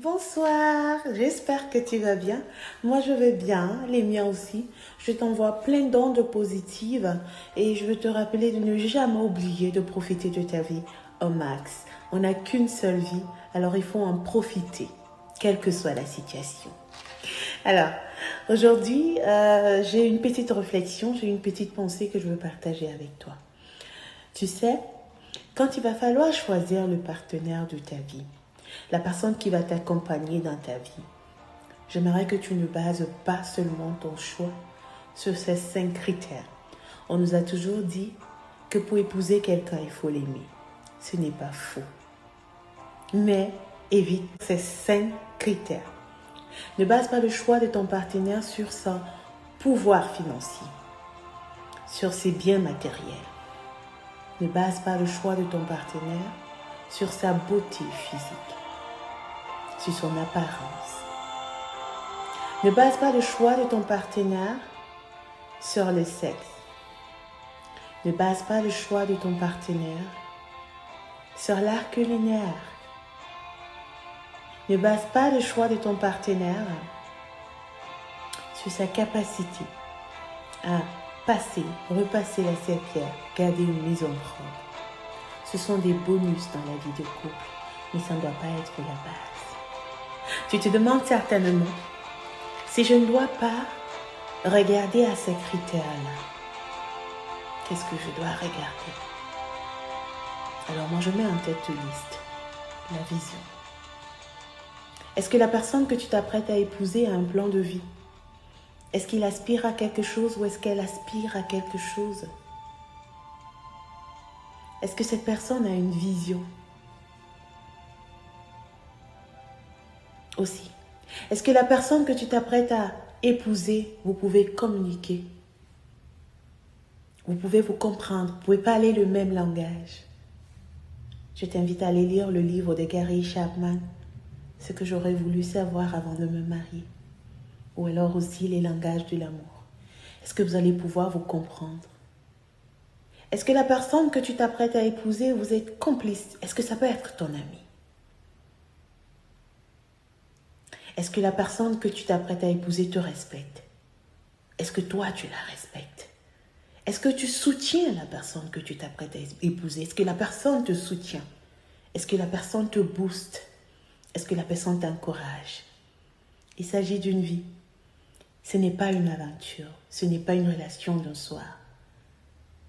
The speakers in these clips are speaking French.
Bonsoir, j'espère que tu vas bien. Moi, je vais bien, les miens aussi. Je t'envoie plein d'ondes positives et je veux te rappeler de ne jamais oublier de profiter de ta vie au max. On n'a qu'une seule vie, alors il faut en profiter, quelle que soit la situation. Alors, aujourd'hui, j'ai une petite réflexion, j'ai une petite pensée que je veux partager avec toi. Tu sais, quand il va falloir choisir le partenaire de ta vie, la personne qui va t'accompagner dans ta vie, j'aimerais que tu ne bases pas seulement ton choix sur ces 5 critères. On nous a toujours dit que pour épouser quelqu'un, il faut l'aimer. Ce n'est pas faux. Mais évite ces 5 critères. Ne base pas le choix de ton partenaire sur son pouvoir financier, sur ses biens matériels. Ne base pas le choix de ton partenaire sur sa beauté physique, sur son apparence. Ne base pas le choix de ton partenaire sur le sexe. Ne base pas le choix de ton partenaire sur l'art culinaire. Ne base pas le choix de ton partenaire sur sa capacité à passer, repasser la serpillière, garder une maison propre. Ce sont des bonus dans la vie de couple, mais ça ne doit pas être la base. Tu te demandes certainement, si je ne dois pas regarder à ces critères-là, qu'est-ce que je dois regarder? Alors moi, je mets en tête de liste la vision. Est-ce que la personne que tu t'apprêtes à épouser a un plan de vie? Est-ce qu'il aspire à quelque chose ou est-ce qu'elle aspire à quelque chose? Est-ce que cette personne a une vision? Aussi. Est-ce que la personne que tu t'apprêtes à épouser, vous pouvez communiquer? Vous pouvez vous comprendre, vous pouvez parler le même langage. Je t'invite à aller lire le livre de Gary Chapman, Ce que j'aurais voulu savoir avant de me marier. Ou alors aussi les langages de l'amour. Est-ce que vous allez pouvoir vous comprendre? Est-ce que la personne que tu t'apprêtes à épouser, vous êtes complice? Est-ce que ça peut être ton ami? Est-ce que la personne que tu t'apprêtes à épouser te respecte? Est-ce que toi, tu la respectes? Est-ce que tu soutiens la personne que tu t'apprêtes à épouser? Est-ce que la personne te soutient? Est-ce que la personne te booste? Est-ce que la personne t'encourage? Il s'agit d'une vie. Ce n'est pas une aventure. Ce n'est pas une relation d'un soir.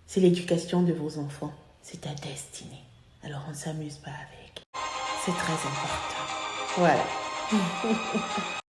C'est l'éducation de vos enfants. C'est ta destinée. Alors on ne s'amuse pas avec. C'est très important. Voilà.